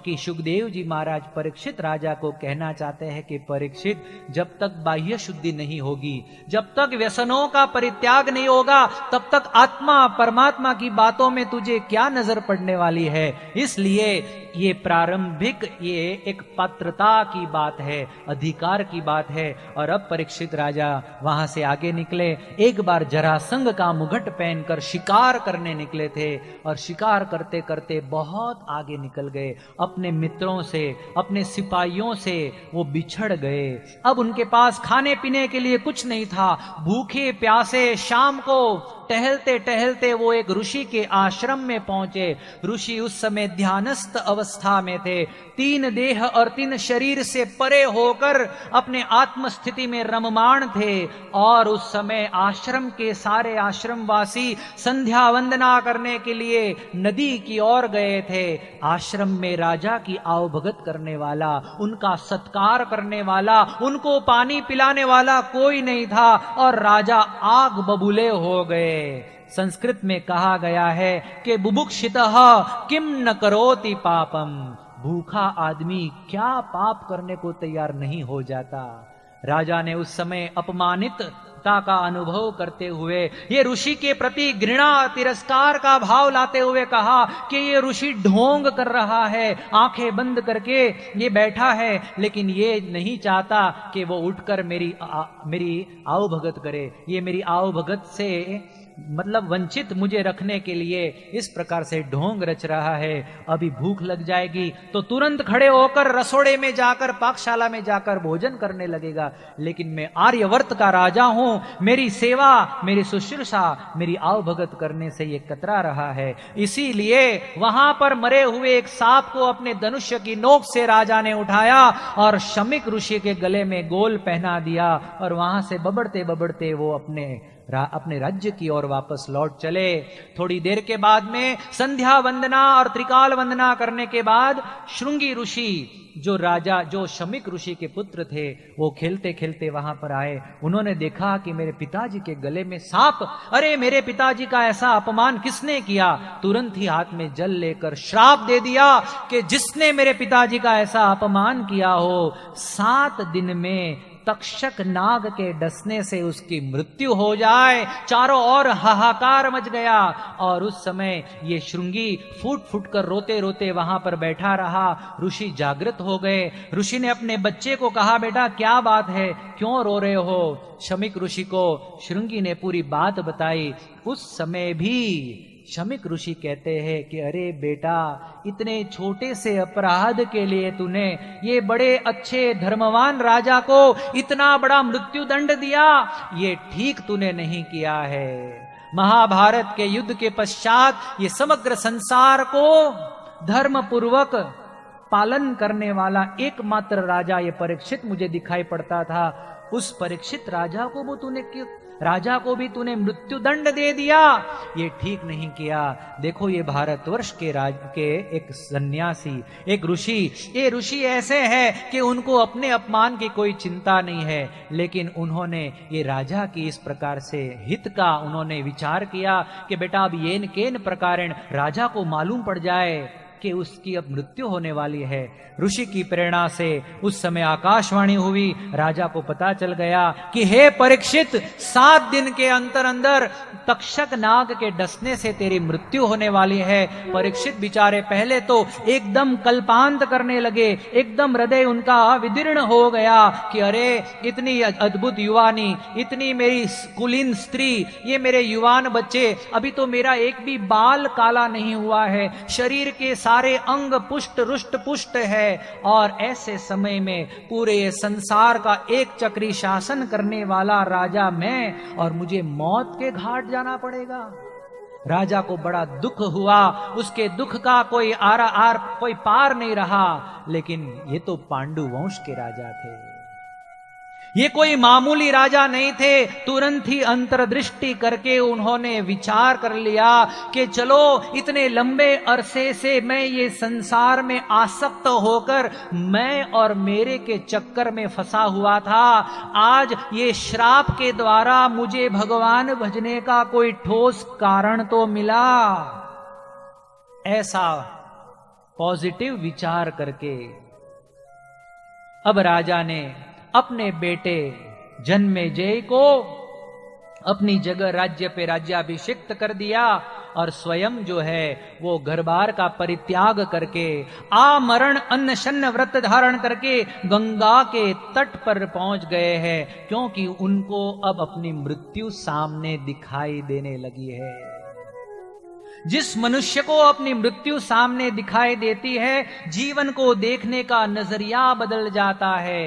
कि सुखदेव जी महाराज परीक्षित राजा को कहना चाहते हैं कि परीक्षित, जब तक बाह्य शुद्धि नहीं होगी, जब तक व्यसनों का परित्याग नहीं होगा, तब तक आत्मा परमात्मा की बातों में तुझे क्या नजर पड़ने वाली है। इसलिए ये प्रारंभिक, ये एक पात्रता की बात है, अधिकार की बात है। और अब परीक्षित राजा वहां से आगे निकले। एक बार जरासंध का मुगट पहनकर शिकार करने निकले थे और शिकार करते करते बहुत आगे निकल गए। अपने मित्रों से, अपने सिपाहियों से वो बिछड़ गए। अब उनके पास खाने पीने के लिए कुछ नहीं था। भूखे प्यासे शाम को टहलते टहलते वो एक ऋषि के आश्रम में पहुंचे। ऋषि उस समय ध्यानस्थ अवस्था में थे। 3 देह और 3 शरीर से परे होकर अपने आत्म स्थिति में रममाण थे। और उस समय आश्रम के सारे आश्रमवासी संध्या वंदना करने के लिए नदी की ओर गए थे। आश्रम में राजा की आवभगत करने वाला, उनका सत्कार करने वाला, उनको पानी पिलाने वाला कोई नहीं था और राजा आग बबूले हो गए। संस्कृत में कहा गया है कि बुभुक्षितः किम न करोति पापम, भूखा आदमी क्या पाप करने को तैयार नहीं हो जाता। राजा ने उस समय अपमानितता का अनुभव करते हुए, ये ऋषि के प्रति घृणा तिरस्कार का भाव लाते हुए कहा कि ये ऋषि ढोंग कर रहा है, आंखें बंद करके ये बैठा है, लेकिन ये नहीं चाहता कि वो उठकर मेरी आवभगत करे। ये मेरी आवभगत से मतलब वंचित मुझे रखने के लिए इस प्रकार से ढोंग रच रहा है। अभी भूख लग जाएगी तो तुरंत खड़े होकर रसोड़े में जाकर, पाकशाला में जाकर भोजन करने लगेगा। लेकिन मैं आर्यवर्त का राजा हूं, मेरी सेवा, मेरी शुश्रूषा, मेरी आवभगत करने से ये कतरा रहा है। इसीलिए वहां पर मरे हुए एक सांप को अपने धनुष्य की नोक से राजा ने उठाया और शमिक ऋषि के गले में गोल पहना दिया और वहां से बबड़ते बबड़ते वो अपने राज्य की ओर वापस लौट चले। थोड़ी देर के बाद में संध्या वंदना और त्रिकाल वंदना करने के बाद श्रृंगी ऋषि, जो शमिक ऋषि के पुत्र थे, वो खेलते खेलते वहां पर आए। उन्होंने देखा कि मेरे पिताजी के गले में सांप, अरे मेरे पिताजी का ऐसा अपमान किसने किया। तुरंत ही हाथ में जल लेकर श्राप दे दिया कि जिसने मेरे पिताजी का ऐसा अपमान किया हो, 7 दिन में तक्षक नाग के डसने से उसकी मृत्यु हो जाए। चारों ओर हाहाकार मच गया और उस समय ये श्रृंगी फूट फूट कर रोते रोते वहां पर बैठा रहा। ऋषि जागृत हो गए। ऋषि ने अपने बच्चे को कहा, बेटा क्या बात है, क्यों रो रहे हो। शमिक ऋषि को श्रृंगी ने पूरी बात बताई। उस समय भी शमिक ऋषि कहते हैं कि अरे बेटा, इतने छोटे से अपराध के लिए तूने ये बड़े अच्छे धर्मवान राजा को इतना बड़ा मृत्यु दंड दिया, ये ठीक तूने नहीं किया है। महाभारत के युद्ध के पश्चात ये समग्र संसार को धर्म पूर्वक पालन करने वाला एकमात्र राजा ये परीक्षित मुझे दिखाई पड़ता था। उस परीक्षित राजा को भी तूने मृत्यु दंड दे दिया, ये ठीक नहीं किया। देखो ये भारतवर्ष के एक सन्यासी, एक ऋषि, ये ऋषि ऐसे हैं कि उनको अपने अपमान की कोई चिंता नहीं है, लेकिन उन्होंने ये राजा की इस प्रकार से हित का उन्होंने विचार किया कि बेटा अब येन केन प्रकारेण राजा को मालूम पड़ जाए कि उसकी अब मृत्यु होने वाली है। ऋषि की प्रेरणा से उस समय आकाशवाणी हुई। राजा को पता चल गया कि हे परीक्षित, 7 दिन के अंदर अंदर तक्षक नाग के डसने से तेरी मृत्यु होने वाली है। परीक्षित बेचारे पहले तो एकदम कल्पांत करने लगे, एकदम हृदय उनका विदीर्ण हो गया कि अरे इतनी अद्भुत युवानी, इतनी मेरी कुलीन स्त्री, ये मेरे युवान बच्चे, अभी तो मेरा एक भी बाल काला नहीं हुआ है, शरीर के सारे अंग पुष्ट रुष्ट पुष्ट है, और ऐसे समय में पूरे संसार का एक चक्री शासन करने वाला राजा मैं, और मुझे मौत के घाट जाना पड़ेगा। राजा को बड़ा दुख हुआ। उसके दुख का कोई कोई पार नहीं रहा। लेकिन ये तो पांडु वंश के राजा थे, ये कोई मामूली राजा नहीं थे। तुरंत ही अंतर्दृष्टि करके उन्होंने विचार कर लिया कि चलो, इतने लंबे अरसे से मैं ये संसार में आसक्त होकर मैं और मेरे के चक्कर में फंसा हुआ था। आज ये श्राप के द्वारा मुझे भगवान भजने का कोई ठोस कारण तो मिला। ऐसा पॉजिटिव विचार करके अब राजा ने अपने बेटे जन्मेजय को अपनी जगह राज्य पे राज्याभिषिक्त कर दिया और स्वयं जो है वो घर बार का परित्याग करके आमरण अन्न शन्न व्रत धारण करके गंगा के तट पर पहुंच गए हैं, क्योंकि उनको अब अपनी मृत्यु सामने दिखाई देने लगी है। जिस मनुष्य को अपनी मृत्यु सामने दिखाई देती है, जीवन को देखने का नजरिया बदल जाता है।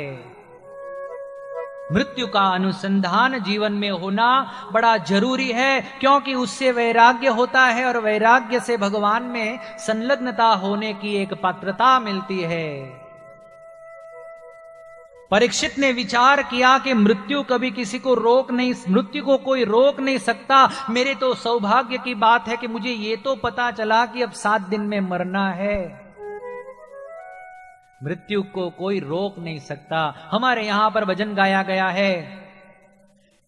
मृत्यु का अनुसंधान जीवन में होना बड़ा जरूरी है, क्योंकि उससे वैराग्य होता है और वैराग्य से भगवान में संलग्नता होने की एक पात्रता मिलती है। परीक्षित ने विचार किया कि मृत्यु कभी किसी को मृत्यु को कोई रोक नहीं सकता। मेरे तो सौभाग्य की बात है कि मुझे ये तो पता चला कि अब 7 दिन में मरना है। मृत्यु को कोई रोक नहीं सकता। हमारे यहां पर भजन गाया गया है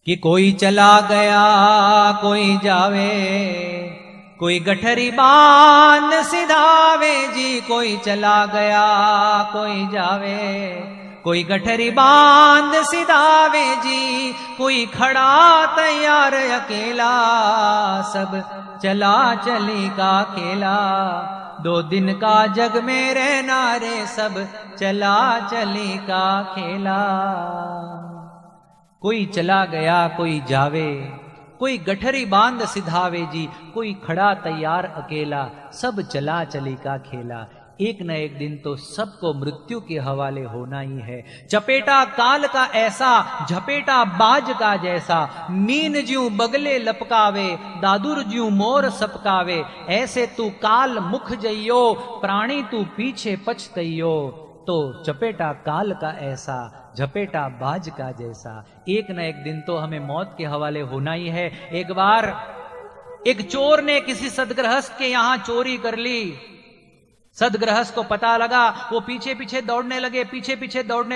कि कोई चला गया कोई जावे, कोई गठरी बांध सिधावे जी। कोई चला गया कोई जावे, कोई गठरी बांध सिधावे जी। कोई खड़ा तैयार अकेला, सब चला चली का खेला। 2 दिन का जग में रहना रे, सब चला चली का खेला। कोई चला गया कोई जावे, कोई गठरी बांध सिधावे जी। कोई खड़ा तैयार अकेला, सब चला चली का खेला। एक न एक दिन तो सबको मृत्यु के हवाले होना ही है। चपेटा काल का ऐसा, झपेटा बाज का जैसा। मीन ज्यूं बगले लपकावे, दादुर ज्यूं मोर सपकावे। ऐसे तू काल मुख जइयो, प्राणी तू पीछे पछतइयो। तो चपेटा काल का ऐसा, झपेटा बाज का जैसा। एक न एक दिन तो हमें मौत के हवाले होना ही है। एक बार एक चोर ने किसी सदगृहस्थ के यहां चोरी कर ली। सदगृहस्थ को पता लगा, वो पीछे पीछे दौड़ने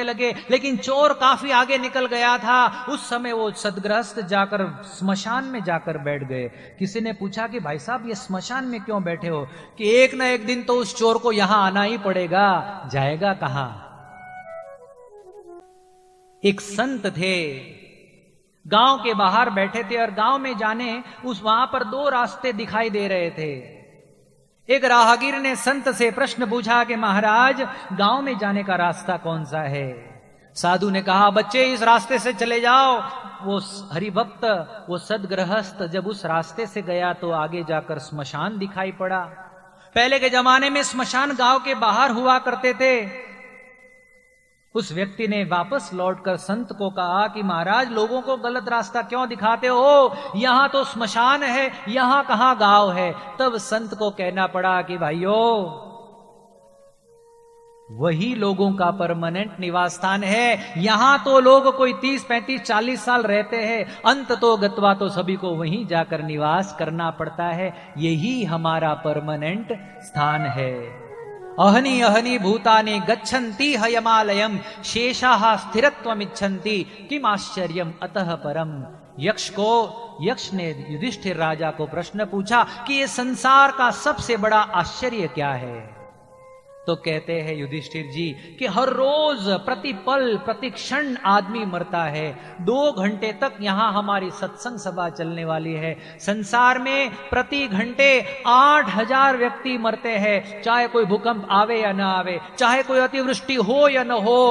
लगे, लेकिन चोर काफी आगे निकल गया था। उस समय वो सदगृहस्थ जाकर स्मशान में जाकर बैठ गए। किसी ने पूछा कि भाई साहब ये स्मशान में क्यों बैठे हो? कि एक न एक दिन तो उस चोर को यहां आना ही पड़ेगा, जाएगा कहां। एक संत थे, गांव के बाहर बैठे थे और गांव में जाने वहां पर 2 रास्ते दिखाई दे रहे थे। एक राहगीर ने संत से प्रश्न पूछा कि महाराज गांव में जाने का रास्ता कौन सा है? साधु ने कहा बच्चे इस रास्ते से चले जाओ। वो हरिभक्त, वो सदगृहस्थ जब उस रास्ते से गया तो आगे जाकर स्मशान दिखाई पड़ा। पहले के जमाने में स्मशान गांव के बाहर हुआ करते थे। उस व्यक्ति ने वापस लौटकर संत को कहा कि महाराज लोगों को गलत रास्ता क्यों दिखाते हो? यहां तो स्मशान है, यहां कहां गांव है। तब संत को कहना पड़ा कि भाइयों वही लोगों का परमानेंट निवास स्थान है। यहां तो लोग कोई 30, 35, 40 साल रहते हैं, अंत तो गत्वा तो सभी को वहीं जाकर निवास करना पड़ता है। यही हमारा परमानेंट स्थान है। अहनि अहनि भूतानि गच्छन्ति हयमालयम, शेषाः स्थिरत्वमिच्छन्ति किम आश्चर्यम अतः परम। यक्ष ने युधिष्ठिर राजा को प्रश्न पूछा कि ये संसार का सबसे बड़ा आश्चर्य क्या है? तो कहते हैं युधिष्ठिर जी कि हर रोज प्रति पल प्रति क्षण आदमी मरता है। 2 घंटे तक यहां हमारी सत्संग सभा चलने वाली है। संसार में प्रति घंटे 8000 व्यक्ति मरते हैं, चाहे कोई भूकंप आवे या ना आवे, चाहे कोई अतिवृष्टि हो या न हो।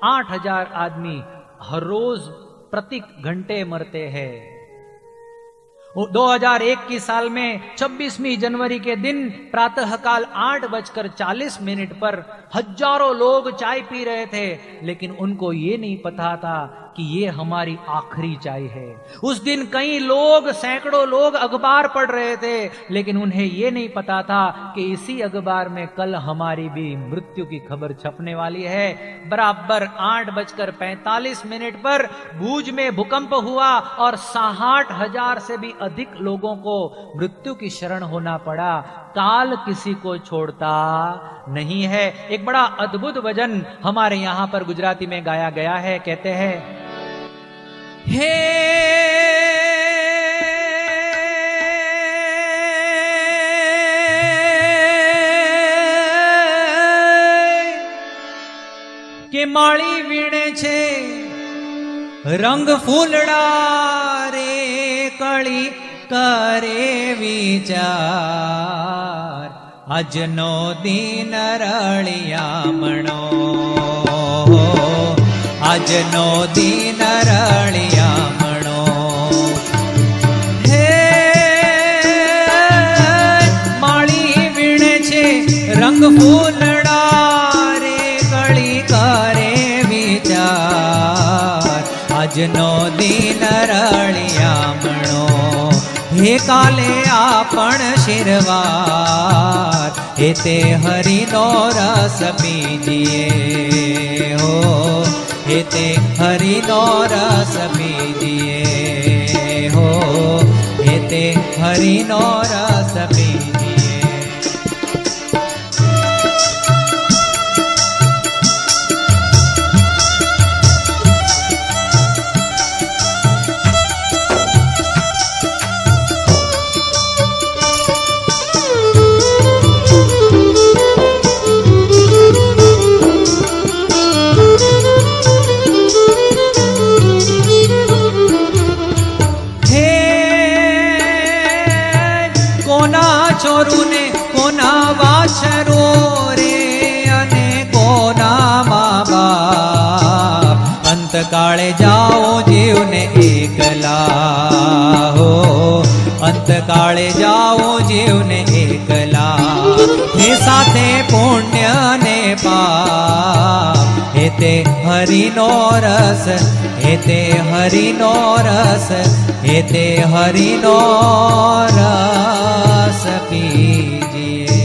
8000 आदमी हर रोज प्रति घंटे मरते हैं। 2001 की साल में 26वीं जनवरी के दिन प्रातःकाल 8:40 पर हजारों लोग चाय पी रहे थे, लेकिन उनको ये नहीं पता था कि ये हमारी आखिरी चाय है। उस दिन कई लोग, सैकड़ों लोग अखबार पढ़ रहे थे, लेकिन उन्हें ये नहीं पता था कि इसी अखबार में कल हमारी भी मृत्यु की खबर छपने वाली है। बराबर 8:45 पर भूज में भूकंप हुआ और 60,000 से भी अधिक लोगों को मृत्यु की शरण होना पड़ा। काल किसी को छोड़ता नहीं है। एक बड़ा अद्भुत भजन हमारे यहां पर गुजराती में गाया गया है। कहते हैं हे કે માળી વીણે છે રંગ ફૂલડા રે કળી કરે વિચાર આજનો દિન રળિયામણો આજનો દિન રળિયામણો હે માળી વીણે છે રંગ ફૂલડા રે કળી કરે વિચાર આજનો દિન રળિયામણો હે કાલે આપણ શિરવાર હે તે હરિનો રસ પીજીએ હો હે તે હરિનો રસ પીજીએ હો હે તે હરિનો રસ પીજીએ ચોરું ને કોના વાછરો રે અને કોના મા બાપ અંતકાળે જાઓ જીવને એકલા હો અંતકાળે જાઓ જીવને એકલા હે સાથે પુણ્ય ને પાપ હે તે હરિનો રસ હે તે હરિનો રસ હે તે હરિનો રસ પીજીએ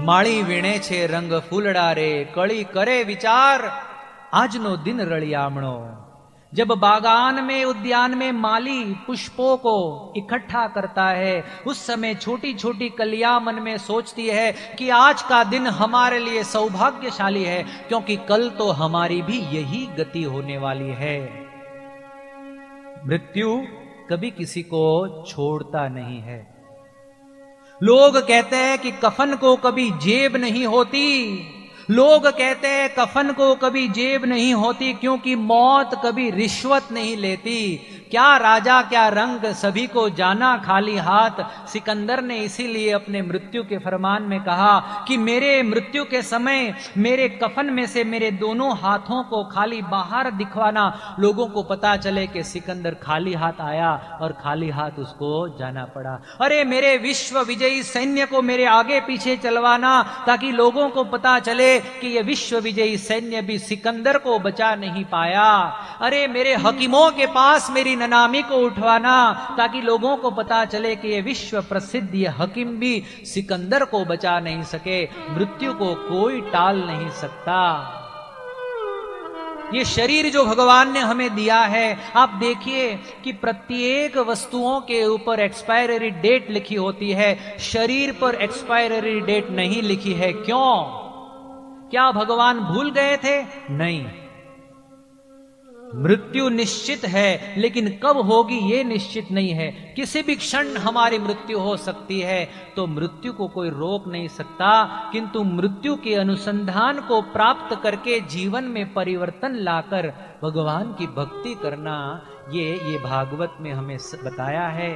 માળી વીણે છે રંગ ફૂલડા રે कली करे विचार આજનો દિન રળિયામણો जब बागान में उद्यान में माली पुष्पों को इकट्ठा करता है उस समय छोटी छोटी कलियां मन में सोचती है कि आज का दिन हमारे लिए सौभाग्यशाली है क्योंकि कल तो हमारी भी यही गति होने वाली है। मृत्यु कभी किसी को छोड़ता नहीं है। लोग कहते हैं कि कफन को कभी जेब नहीं होती, लोग कहते हैं कफन को कभी जेब नहीं होती क्योंकि मौत कभी रिश्वत नहीं लेती। क्या राजा क्या रंग सभी को जाना खाली हाथ। सिकंदर ने इसीलिए अपने मृत्यु के फरमान में कहा कि मेरे मृत्यु के समय मेरे कफन में से मेरे दोनों हाथों को खाली बाहर दिखवाना, लोगों को पता चले कि सिकंदर खाली हाथ आया और खाली हाथ उसको जाना पड़ा। अरे मेरे विश्व विजयी सैन्य को मेरे आगे पीछे चलवाना ताकि लोगों को पता चले कि ये विश्व विजयी सैन्य भी सिकंदर को बचा नहीं पाया। अरे मेरे हकीमों के पास मेरी ननामी को उठवाना ताकि लोगों को पता चले कि ये विश्व प्रसिद्ध ये हकीम भी सिकंदर को बचा नहीं सके। मृत्यु को कोई टाल नहीं सकता। ये शरीर जो भगवान ने हमें दिया है, आप देखिए कि प्रत्येक वस्तुओं के ऊपर एक्सपायरी डेट लिखी होती है, शरीर पर एक्सपायरी डेट नहीं लिखी है। क्यों? क्या भगवान भूल गए थे? नहीं। मृत्यु निश्चित है लेकिन कब होगी ये निश्चित नहीं है। किसी भी क्षण हमारी मृत्यु हो सकती है, तो मृत्यु को कोई रोक नहीं सकता। किंतु मृत्यु के अनुसंधान को प्राप्त करके जीवन में परिवर्तन लाकर भगवान की भक्ति करना, ये भागवत में हमें बताया है।